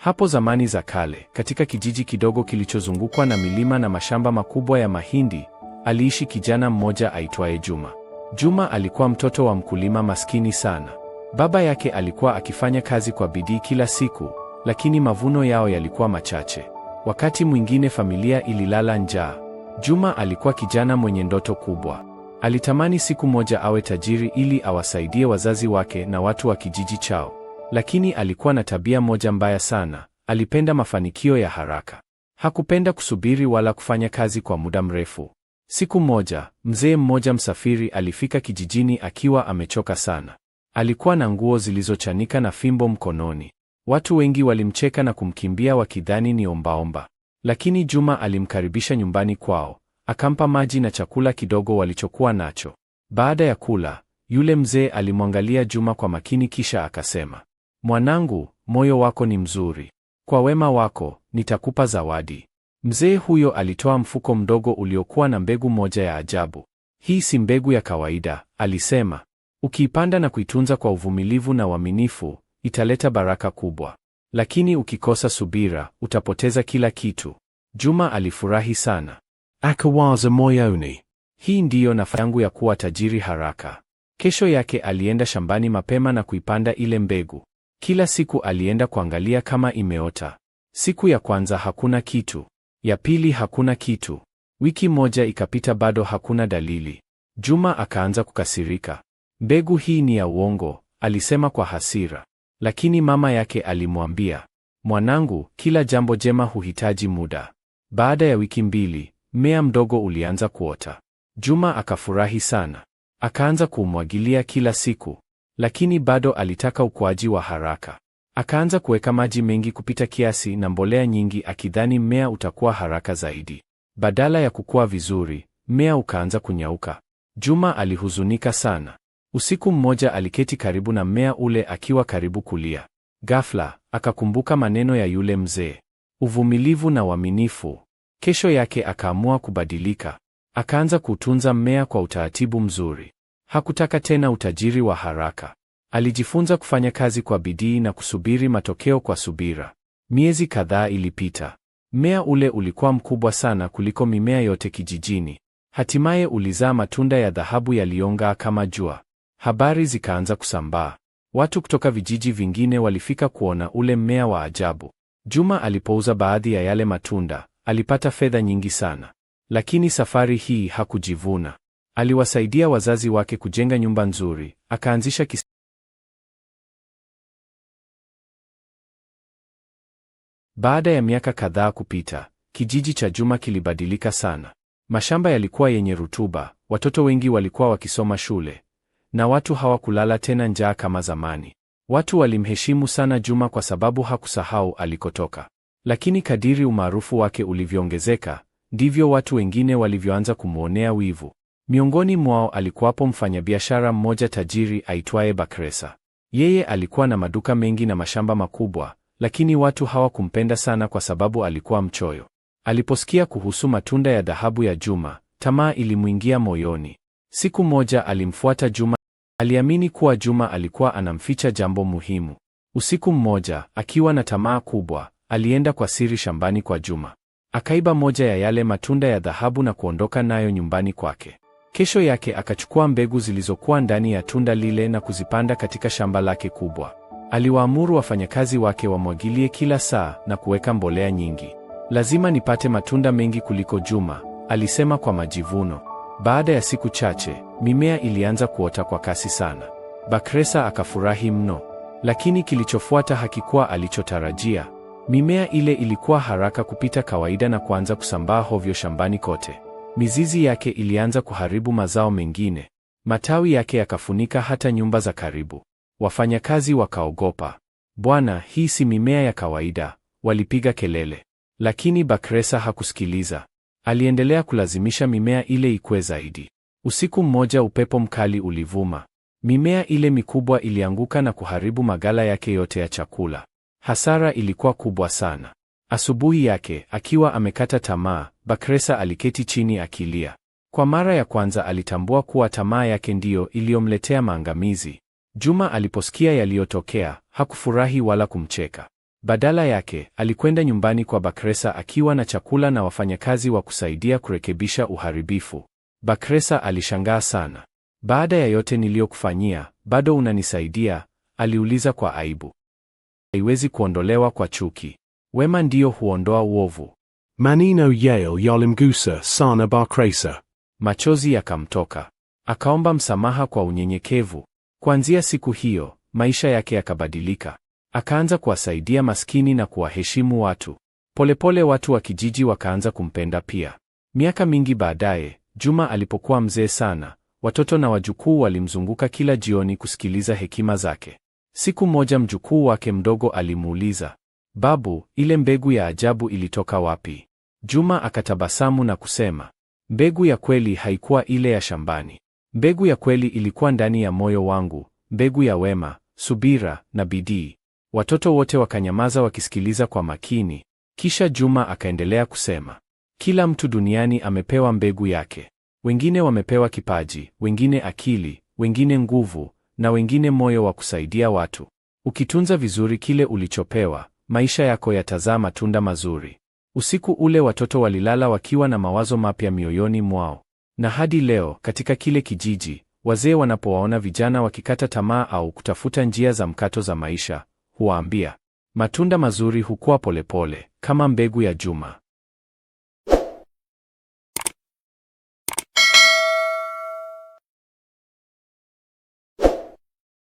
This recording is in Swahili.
Hapo zamani za kale, katika kijiji kidogo kilichozungukwa na milima na mashamba makubwa ya mahindi, aliishi kijana mmoja aitwaye Juma. Juma alikuwa mtoto wa mkulima maskini sana. Baba yake alikuwa akifanya kazi kwa bidii kila siku, lakini mavuno yao yalikuwa machache. Wakati mwingine familia ililala njaa. Juma alikuwa kijana mwenye ndoto kubwa. Alitamani siku moja awe tajiri ili awasaidie wazazi wake na watu wa kijiji chao. Lakini alikuwa na tabia moja mbaya sana, alipenda mafanikio ya haraka. Hakupenda kusubiri wala kufanya kazi kwa muda mrefu. Siku moja, mzee mmoja msafiri alifika kijijini akiwa amechoka sana. Alikuwa na nguo zilizochanika na fimbo mkononi. Watu wengi walimcheka na kumkimbia wakidhani ni ombaomba. Lakini Juma alimkaribisha nyumbani kwao, akampa maji na chakula kidogo walichokuwa nacho. Baada ya kula, yule mzee alimwangalia Juma kwa makini kisha akasema, "Mwanangu, moyo wako ni mzuri. Kwa wema wako, nitakupa zawadi." Mzee huyo alitoa mfuko mdogo uliokuwa na mbegu moja ya ajabu. "Hii si mbegu ya kawaida," alisema. "Ukiipanda na kuitunza kwa uvumilivu na uaminifu, italeta baraka kubwa. Lakini ukikosa subira, utapoteza kila kitu." Juma alifurahi sana. Akawaza moyoni, hii ndiyo nafasi yangu ya kuwa tajiri haraka. Kesho yake alienda shambani mapema na kuipanda ile mbegu. Kila siku alienda kuangalia kama imeota. Siku ya kwanza hakuna kitu. Ya pili hakuna kitu. Wiki moja ikapita bado hakuna dalili. Juma akaanza kukasirika. "Mbegu hii ni ya uongo," alisema kwa hasira. Lakini mama yake alimwambia, "Mwanangu, kila jambo jema huhitaji muda." Baada ya wiki mbili, mmea mdogo ulianza kuota. Juma akafurahi sana. Akaanza kuumwagilia kila siku. Lakini bado alitaka ukuaji wa haraka. Akaanza kuweka maji mengi kupita kiasi na mbolea nyingi akidhani mmea utakuwa haraka zaidi. Badala ya kukua vizuri, mmea ukaanza kunyauka. Juma alihuzunika sana. Usiku mmoja aliketi karibu na mmea ule akiwa karibu kulia. Ghafla, akakumbuka maneno ya yule mzee. Uvumilivu na uaminifu. Kesho yake akaamua kubadilika. Akaanza kutunza mmea kwa utaratibu mzuri. Hakutaka tena utajiri wa haraka. Alijifunza kufanya kazi kwa bidii na kusubiri matokeo kwa subira. Miezi kadhaa ilipita. Mmea ule ulikuwa mkubwa sana kuliko mimea yote kijijini. Hatimaye ulizaa matunda ya dhahabu yaliyong'aa kama jua. Habari zikaanza kusambaa. Watu kutoka vijiji vingine walifika kuona ule mmea wa ajabu. Juma alipouza baadhi ya yale matunda, alipata fedha nyingi sana. Lakini safari hii hakujivuna. Aliwasaidia wazazi wake kujenga nyumba nzuri, akaanzisha Baada ya miaka kadhaa kupita, kijiji cha Juma kilibadilika sana. Mashamba yalikuwa yenye rutuba, watoto wengi walikuwa wakisoma shule, na watu hawakulala tena njaa kama zamani. Watu walimheshimu sana Juma kwa sababu hakusahau alikotoka. Lakini kadiri umaarufu wake ulivyoongezeka, ndivyo watu wengine walivyoanza kumwonea wivu. Miongoni mwao alikuwapo mfanyabiashara mmoja tajiri aitwaye Bakresa. Yeye alikuwa na maduka mengi na mashamba makubwa, lakini watu hawakumpenda sana kwa sababu alikuwa mchoyo. Aliposikia kuhusu matunda ya dhahabu ya Juma, tamaa ilimwingia moyoni. Siku moja alimfuata Juma. Aliamini kuwa Juma alikuwa anamficha jambo muhimu. Usiku mmoja, akiwa na tamaa kubwa, alienda kwa siri shambani kwa Juma. Akaiba moja ya yale matunda ya dhahabu na kuondoka nayo nyumbani kwake. Kesho yake akachukua mbegu zilizokuwa ndani ya tunda lile na kuzipanda katika shamba lake kubwa. Aliwaamuru wafanyakazi wake wamwagilie kila saa na kuweka mbolea nyingi. "Lazima nipate matunda mengi kuliko Juma," alisema kwa majivuno. Baada ya siku chache, mimea ilianza kuota kwa kasi sana. Bakresa akafurahi mno. Lakini kilichofuata hakikuwa alichotarajia. Mimea ile ilikuwa haraka kupita kawaida na kuanza kusambaa hovyo shambani kote. Mizizi yake ilianza kuharibu mazao mengine. Matawi yake yakafunika hata nyumba za karibu. Wafanyakazi wakaogopa. "Bwana, hii si mimea ya kawaida," walipiga kelele. Lakini Bakresa hakusikiliza. Aliendelea kulazimisha mimea ile ikue zaidi. Usiku mmoja upepo mkali ulivuma. Mimea ile mikubwa ilianguka na kuharibu maghala yake yote ya chakula. Hasara ilikuwa kubwa sana. Asubuhi yake, akiwa amekata tamaa, Bakresa aliketi chini akilia. Kwa mara ya kwanza alitambua kuwa tamaa yake ndiyo iliyomletea maangamizi. Juma aliposikia yaliyotokea, hakufurahi wala kumcheka. Badala yake, alikwenda nyumbani kwa Bakresa akiwa na chakula na wafanyakazi wa kusaidia kurekebisha uharibifu. Bakresa alishangaa sana. Baada ya yote niliyokufanyia, bado unanisaidia? Aliuliza kwa aibu. Haiwezi kuondolewa kwa chuki. Wema ndiyo huondoa uovu. Maneno yale yalimgusa sana Bakresa. Machozi yakamtoka. Akaomba msamaha kwa unyenyekevu. Kuanzia siku hiyo, maisha yake yakabadilika. Akaanza kuwasaidia maskini na kuwaheshimu watu. Polepole watu wa kijiji wakaanza kumpenda pia. Miaka mingi baadaye, Juma alipokuwa mzee sana, watoto na wajukuu walimzunguka kila jioni kusikiliza hekima zake. Siku moja mjukuu wake mdogo alimuuliza, "Babu, ile mbegu ya ajabu ilitoka wapi?" Juma akatabasamu na kusema, "Mbegu ya kweli haikuwa ile ya shambani. Mbegu ya kweli ilikuwa ndani ya moyo wangu, mbegu ya wema, subira na bidii." Watoto wote wakanyamaza wakisikiliza kwa makini. Kisha Juma akaendelea kusema, "Kila mtu duniani amepewa mbegu yake. Wengine wamepewa kipaji, wengine akili, wengine nguvu, na wengine moyo wa kusaidia watu. Ukitunza vizuri kile ulichopewa, maisha yako yatazaa matunda mazuri." Usiku ule watoto walilala wakiwa na mawazo mapya mioyoni mwao. Na hadi leo, katika kile kijiji, wazee wanapowaona vijana wakikata tamaa au kutafuta njia za mkato za maisha, huwaambia, matunda mazuri hukua polepole, kama mbegu ya Juma.